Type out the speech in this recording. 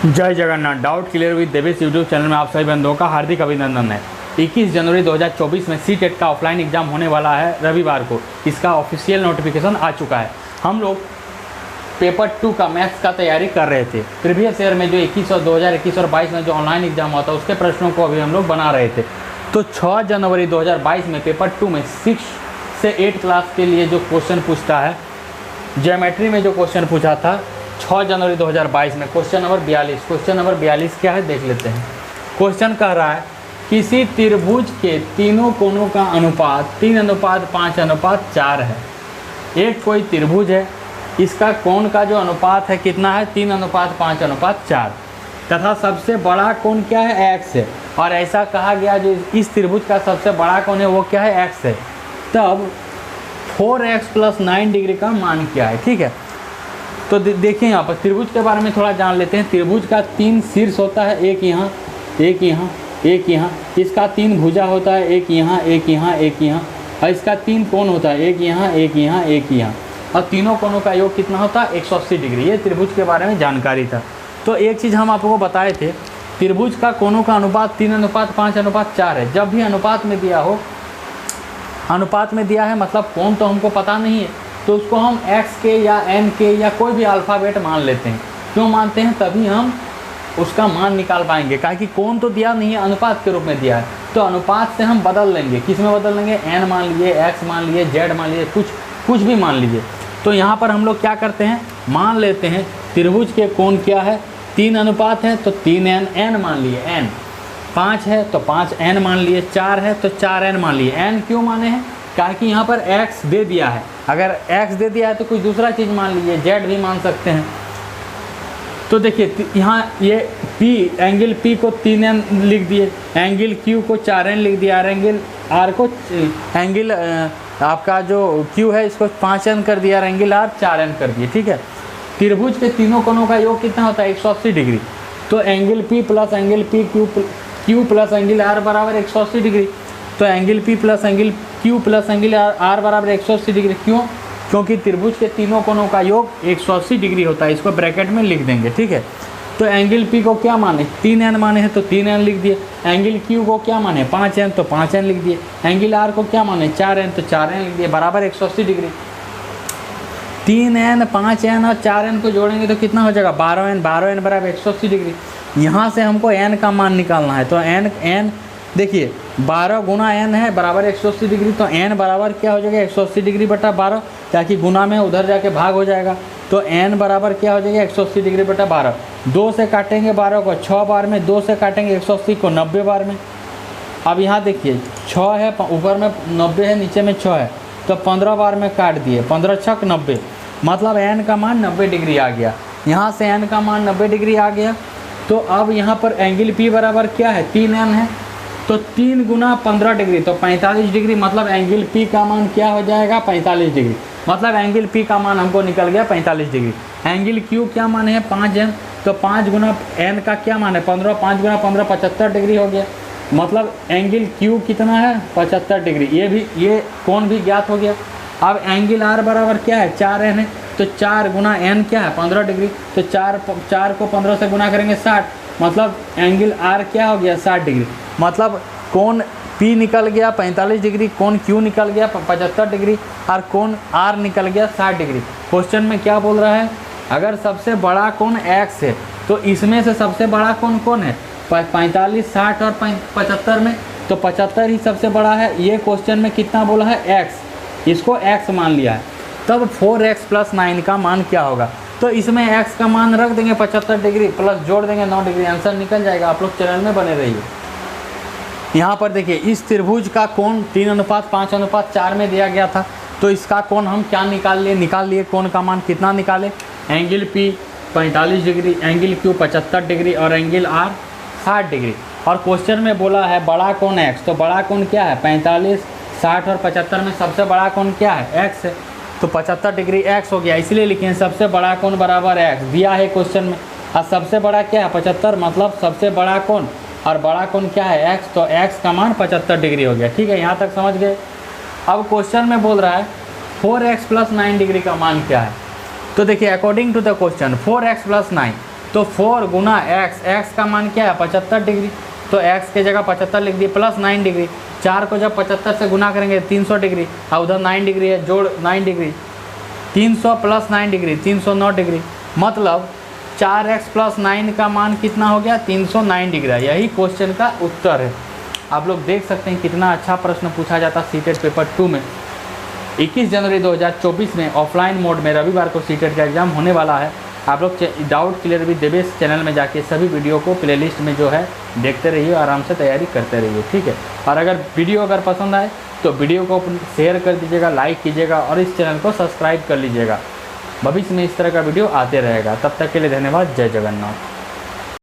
जय Jagannath. Doubt clear with Devesh YouTube channel में आप सभी बंधुओं का हार्दिक अभिनंदन है। 21 जनवरी 2024 में सी-टेट का ऑफलाइन एग्जाम होने वाला है रविवार को। इसका ऑफिशियल नोटिफिकेशन आ चुका है। हम लोग पेपर 2 का मैथ्स का तैयारी कर रहे थे। प्रीवियस ईयर में जो 2021 और 22 में जो ऑनलाइन एग्जाम हुआ था उसके प्रश्नों को अभी हम लोग बना रहे थे। तो 6 जनवरी 2022 में पेपर 2 में 6 से 8 क्लास के लिए जो क्वेश्चन पूछता है, ज्योमेट्री में जो क्वेश्चन पूछा था 6 जनवरी 2022 में, क्वेश्चन नंबर 42। क्वेश्चन नंबर 42 क्या है देख लेते हैं। क्वेश्चन कह रहा है किसी त्रिभुज के तीनों कोणों का अनुपात 3:5:4 है। एक कोई त्रिभुज है, इसका कोण का जो अनुपात है कितना है 3:5:4 तथा सबसे बड़ा कोण क्या है x है। और ऐसा कहा गया जो इस त्रिभुज का सबसे बड़ा कोण है वो क्या है x है। तब 4x + 9 डिग्री का मान क्या है। ठीक है, तो देखिए यहाँ पर त्रिभुज के बारे में थोड़ा जान लेते हैं। त्रिभुज का 3 शीर्ष होता है, एक यहाँ, एक यहाँ, एक यहाँ। इसका 3 भुजा होता है, एक यहाँ, एक यहाँ, एक यहाँ। और इसका 3 कोण होता है, एक यहाँ, एक यहाँ, एक यहाँ। और तीनों कोणों का योग कितना होता है 180 डिग्री। ये त्रिभुज के बारे में जानकारी था। तो एक चीज़ हम आपको बताए थे, त्रिभुज का कोणों का अनुपात 3:5:4 है। जब भी अनुपात में दिया हो, अनुपात में दिया है मतलब कोण तो हमको पता नहीं है, तो उसको हम x के या n के या कोई भी अल्फ़ाबेट मान लेते हैं। क्यों मानते हैं, तभी हम उसका मान निकाल पाएंगे। काहे कि कोण तो दिया नहीं है, अनुपात के रूप में दिया है। तो अनुपात से हम बदल लेंगे। किस में बदल लेंगे, n मान लीजिए, x मान लीजिए, z मान लीजिए, कुछ भी मान लीजिए। तो यहाँ पर हम लोग क्या करते हैं, मान लेते हैं त्रिभुज के कोण क्या है 3 अनुपात है तो 3n, n मान लिए n। 5 है तो 5n मान लिए, 4 है तो 4n मान लिए। n क्यों माने हैं, कारण कि यहाँ पर x दे दिया है। अगर x दे दिया है तो कुछ दूसरा चीज़ मान लीजिए, z भी मान सकते हैं। तो देखिए यहाँ ये p, एंगल p को 3n लिख दिए, एंगल q को 4n लिख दिया, और एंगल r को एंगल आपका जो q है इसको 5n कर दिया, और एंगल r 4n कर दिए। ठीक है, त्रिभुज के तीनों कोणों का योग कितना होता है 180 डिग्री। तो angle p plus angle p q plus angle r बराबर 180 डिग्री। तो angle p plus angle q plus angle r बराबर 180 डिग्री। क्यों, क्योंकि त्रिभुज के तीनों कोणों का योग 180 डिग्री होता है। इसको ब्रैकेट में लिख देंगे। ठीक है, तो एंगल p को क्या माने 3n माने हैं तो 3n लिख दिए। एंगल q को क्या माने 5n तो 5n लिख दिए। एंगल r को क्या माने 4n तो 4n लिख दिए, बराबर 180 डिग्री। 3n, 5n और 4n को जोड़ेंगे तो कितना हो जाएगा 12n, 12n बराबर 180 डिग्री। यहाँ से हमको n का मान निकालना है। तो n देखिए 12 गुना n है बराबर 180 डिग्री। तो n बराबर क्या हो जाएगा 180 डिग्री बटा 12, ताकि गुना में उधर जाके भाग हो जाएगा। तो n बराबर क्या हो जाएगा 180 डिग्री बटा 12। 2 से काटेंगे 12 को 6 बार में, 2 से काटेंगे 180 को 90 बार में। अब यहाँ देखिए 6 है, ऊपर में 90 है, नीचे में 6 है, तो 15 बार में काट दिए, 15 छक 90, मतलब n का मान 90 डिग्री आ गया। यहाँ से n का मान 90 डिग्री आ गया। तो अब यहाँ पर एंगल p बराबर क्या है 3n है, तो 3 गुना 15 डिग्री तो 45 डिग्री, मतलब एंगल p का मान क्या हो जाएगा 45 डिग्री। मतलब एंगल p का मान हमको निकल गया 45 डिग्री। एंगल q क्या मान है 5n, तो 5 गुना n का क्या मान है 15, 5 गुना 15 75 डिग्री हो गया। मतलब एंगल q कितना है 75 डिग्री। ये कोण भी ज्ञात हो गया। अब एंगल r बराबर क्या है 4n है, तो 4 गुना n क्या है 15 डिग्री। तो 4 को 15 से गुना करेंगे 60, मतलब एंगल r क्या हो गया 60 डिग्री। मतलब कोण p निकल गया 45 डिग्री, कोण q निकल गया 75 डिग्री, और कोण r निकल गया 60 डिग्री। क्वेश्चन में क्या बोल रहा है, अगर सबसे बड़ा कोण x है तो इसमें से सबसे बड़ा कोण कौन है 45, 60 और 75 में, तो 75 ही सबसे बड़ा है। ये क्वेश्चन में कितना बोला है x, इसको x मान लिया है। तब 4x + 9 का मान क्या होगा, तो इसमें x का मान रख देंगे 75 डिग्री, प्लस जोड़ देंगे 9 डिग्री, आंसर निकल जाएगा। आप लोग चैनल में बने रहिए। यहाँ पर देखिए इस त्रिभुज का कोण 3:5:4 में दिया गया था। तो इसका कोण हम क्या निकाल लिए कोण का मान कितना निकाले, angle p 45 degree, angle q 75 degree और एंगल r 60 डिग्री। और क्वेश्चन में बोला है बड़ा कोण x, तो बड़ा कोण क्या है 45, 60 और 75 में सबसे बड़ा कोण क्या है x है, तो 75 डिग्री x हो गया। इसलिए लिखें सबसे बड़ा कोण बराबर x दिया है क्वेश्चन में। और सबसे बड़ा क्या है 75, मतलब सबसे बड़ा कोण, और बड़ा कोण क्या है x, तो x का मान 75 डिग्री हो गया। ठीक है, यहाँ तक समझ गए। अब क्वेश्चन में बोल रहा है 4x + 9 डिग्री का मान क्या है। तो देखिए according to the question 4x + 9, तो 4 गुना एक्स, एक्स का मान क्या है 75 डिग्री, तो एक्स की जगह 75 लिख दिए प्लस 9 डिग्री। 4 को जब 75 से गुना करेंगे 300 डिग्री, और उधर 9 डिग्री है, जोड़ 9 डिग्री, 300 प्लस 9 डिग्री 309 डिग्री, मतलब 4x प्लस 9 का मान कितना हो गया 309 डिग्री। यही क्वेश्चन का उत्तर है। आप लोग देख सकते हैं कितना अच्छा प्रश्न पूछा जाता सीटेट पेपर 2 में। 21 जनवरी 2024 में ऑफलाइन मोड में रविवार को सीटेट का एग्ज़ाम होने वाला है। आप लोग doubt clear with Devesh channel में जाके सभी वीडियो को प्लेलिस्ट में जो है देखते रहिए, आराम से तैयारी करते रहिए, ठीक है। और अगर वीडियो पसंद आए तो वीडियो को शेयर कर दीजिएगा, लाइक कीजिएगा और इस चैनल को सब्सक्राइब कर लीजिएगा। भविष्य में इस तरह का वीडियो आते रहेगा। तब तक के लिए धन्यवाद। जय जगन्नाथ।